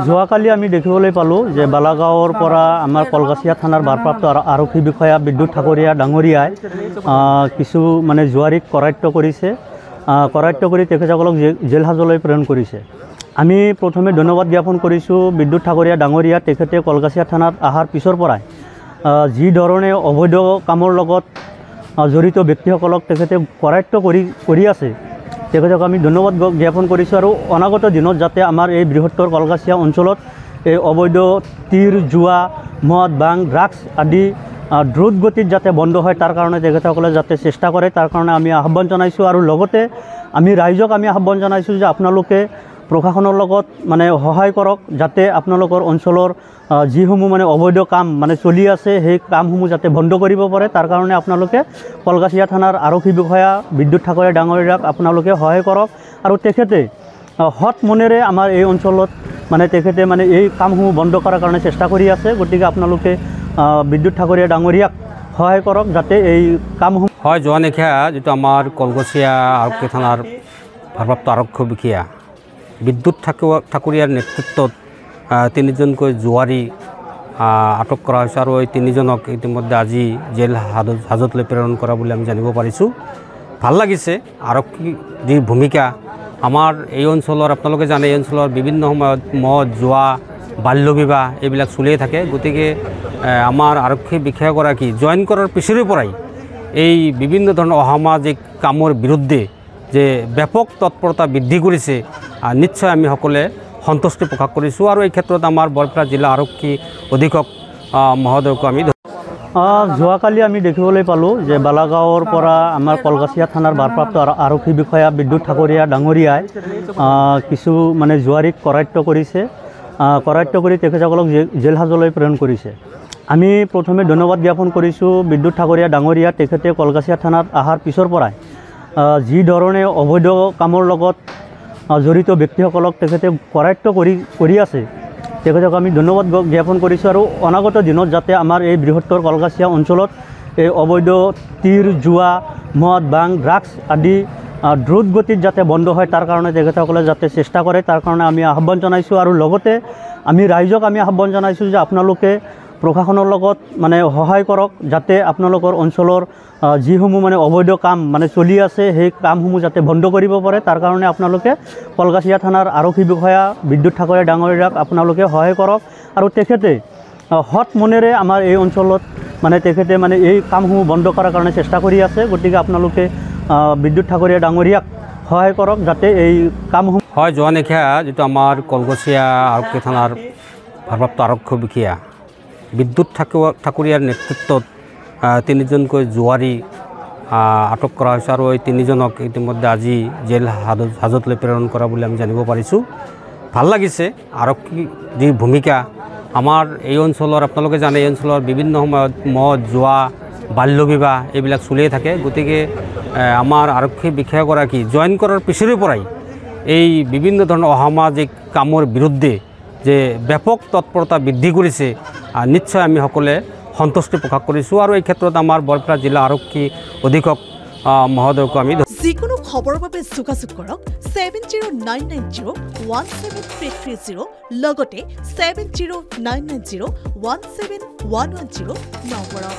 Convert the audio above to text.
যোৱাকালি আমি দেখিবলৈ পালোঁ যে বালাগাঁৱৰ পৰা আমাৰ কলগাছিয়া থানাৰ ভাৰপ্ৰাপ্ত আৰক্ষী বিষয়া বিদ্যুৎ ঠাকুৰীয়া ডাঙৰীয়াই কিছু মানে জুৱাৰীক কৰায়ত্ব কৰিছে। কৰায়ত্ব কৰি তেখেতসকলক জেল হাজতলৈ প্ৰেৰণ কৰিছে। আমি প্ৰথমে ধন্যবাদ জ্ঞাপন কৰিছোঁ বিদ্যুৎ ঠাকুৰীয়া ডাঙৰীয়া। তেখেতে কলগাছিয়া থানাত অহাৰ পিছৰ পৰাই যি ধৰণে অবৈধ কামৰ লগত জড়িত ব্যক্তিসকলক তেখেতে কৰায়ত্ব কৰি আছে, তেখেতক আমি ধন্যবাদ জ্ঞাপন কৰিছোঁ। আৰু অনাগত দিনত যাতে আমাৰ এই বৃহত্তৰ কলগাছিয়া অঞ্চলত এই অবৈধ তীৰ, জুৱা, মদ, বাং, ড্ৰাগছ আদি দ্ৰুত গতিত যাতে বন্ধ হয়, তাৰ কাৰণে তেখেতসকলে যাতে চেষ্টা কৰে, তাৰ কাৰণে আমি আহ্বান জনাইছোঁ। আৰু লগতে আমি ৰাইজক আমি আহ্বান জনাইছোঁ যে আপোনালোকে প্ৰশাসনৰ লগত মানে সহায় কৰক, যাতে আপোনালোকৰ অঞ্চলৰ যিসমূহ মানে অবৈধ কাম মানে চলি আছে সেই কামসমূহ যাতে বন্ধ কৰিব পাৰে। তাৰ কাৰণে আপোনালোকে কলগাছিয়া থানাৰ আৰক্ষী বিষয়া বিদ্যুৎ ঠাকুৰীয়া ডাঙৰীয়াক আপোনালোকে সহায় কৰক। আৰু তেখেতে সৎ মনেৰে আমাৰ এই অঞ্চলত মানে তেখেতে মানে এই কামসমূহ বন্ধ কৰাৰ কাৰণে চেষ্টা কৰি আছে। গতিকে আপোনালোকে বিদ্যুৎ ঠাকুৰীয়া ডাঙৰীয়াক সহায় কৰক যাতে এই কামসমূহ হয়। যোৱা নিশা যিটো আমাৰ কলগাছিয়া আৰক্ষী থানাৰ ভাৰপ্ৰাপ্ত আৰক্ষী বিষয়া বিদ্যুৎ ঠাকুৰীয়াৰ নেতৃত্বত তিনিজনকৈ জুৱাৰী আটক কৰা হৈছে। আৰু এই তিনিজনক ইতিমধ্যে আজি জেল হাজতলৈ প্ৰেৰণ কৰা বুলি আমি জানিব পাৰিছোঁ। ভাল লাগিছে আৰক্ষী যি ভূমিকা আমাৰ এই অঞ্চলৰ, আপোনালোকে জানে এই অঞ্চলৰ বিভিন্ন সময়ত মদ, জুৱা, বাল্য বিবাহ এইবিলাক চলিয়ে থাকে। গতিকে আমাৰ আৰক্ষী বিষয়াগৰাকী জইন কৰাৰ পিছৰে পৰাই এই বিভিন্ন ধৰণৰ অসামাজিক কামৰ বিৰুদ্ধে যে ব্যাপক তৎপৰতা বৃদ্ধি কৰিছে, নিশ্চয় আমি সকলোৱে সন্তুষ্টি প্ৰকাশ কৰিছোঁ। আৰু এই ক্ষেত্ৰত আমাৰ বৰপেটা জিলা আৰক্ষী অধীক্ষক মহোদয়কো আমি যোৱাকালি আমি দেখিবলৈ পালোঁ যে বালাগাঁৱৰ পৰা আমাৰ কলগাছিয়া থানাৰ ভাৰপ্ৰাপ্ত আৰক্ষী বিষয়া বিদ্যুৎ ঠাকুৰীয়া ডাঙৰীয়াই কিছু মানে জুৱাৰীক কৰায়ত্ব কৰিছে। কৰায়ত্ব কৰি তেখেতসকলক জেল হাজতলৈ প্ৰেৰণ কৰিছে। আমি প্ৰথমে ধন্যবাদ জ্ঞাপন কৰিছোঁ বিদ্যুৎ ঠাকুৰীয়া ডাঙৰীয়া। তেখেতে কলগাছিয়া থানাত অহাৰ পিছৰ পৰাই যি ধৰণে অবৈধ কামৰ লগত জড়িত ব্যক্তিসকলক তেখেতে কৰায়ত্ব কৰি আছে, তেখেতক আমি ধন্যবাদ জ্ঞাপন কৰিছোঁ। আৰু অনাগত দিনত যাতে আমাৰ এই বৃহত্তৰ কলগাছিয়া অঞ্চলত এই অবৈধ তীৰ, জুৱা, মদ, বাং, ড্ৰাগছ আদি দ্ৰুত গতিত যাতে বন্ধ হয়, তাৰ কাৰণে তেখেতসকলে যাতে চেষ্টা কৰে, তাৰ কাৰণে আমি আহ্বান জনাইছোঁ। আৰু লগতে আমি ৰাইজক আমি আহ্বান জনাইছোঁ যে আপোনালোকে প্ৰশাসনৰ লগত মানে সহায় কৰক, যাতে আপোনালোকৰ অঞ্চলৰ যিসমূহ মানে অবৈধ কাম মানে চলি আছে সেই কামসমূহ যাতে বন্ধ কৰিব পাৰে। তাৰ কাৰণে আপোনালোকে কলগাছিয়া থানাৰ আৰক্ষী বিষয়া বিদ্যুৎ ঠাকুৰীয়া ডাঙৰীয়াক আপোনালোকে সহায় কৰক। আৰু তেখেতে সৎ মনেৰে আমাৰ এই অঞ্চলত মানে তেখেতে মানে এই কামসমূহ বন্ধ কৰাৰ কাৰণে চেষ্টা কৰি আছে। গতিকে আপোনালোকে বিদ্যুৎ ঠাকুৰীয়া ডাঙৰীয়াক সহায় কৰক যাতে এই কামসমূহ হয়। যোৱা নিশা যিটো আমাৰ কলগাছিয়া আৰক্ষী থানাৰ ভাৰপ্ৰাপ্ত আৰক্ষী বিষয়া বিদ্যুৎ ঠাকুৰীয়াৰ নেতৃত্বত তিনিজনকৈ জুৱাৰী আটক কৰা হৈছে। আৰু এই তিনিজনক ইতিমধ্যে আজি জেল হাজতলৈ প্ৰেৰণ কৰা বুলি আমি জানিব পাৰিছোঁ। ভাল লাগিছে আৰক্ষী যি ভূমিকা আমাৰ এই অঞ্চলৰ, আপোনালোকে জানে এই অঞ্চলৰ বিভিন্ন সময়ত মদ, জুৱা, বাল্য বিবাহ এইবিলাক চলিয়ে থাকে। গতিকে আমাৰ আৰক্ষী বিষয়াগৰাকী জইন কৰাৰ পিছৰে পৰাই এই বিভিন্ন ধৰণৰ অসামাজিক কামৰ বিৰুদ্ধে যে ব্যাপক তৎপৰতা বৃদ্ধি কৰিছে, নিশ্চয় আমি সকলোৱে সন্তুষ্টি প্ৰকাশ কৰিছোঁ। আৰু এই ক্ষেত্ৰত আমাৰ বৰপেটা জিলা আৰক্ষী অধীক্ষক মহোদয়কো আমি যিকোনো খবৰৰ বাবে যোগাযোগ কৰক 7099017330 লগতে 7099017110 নম্বৰত।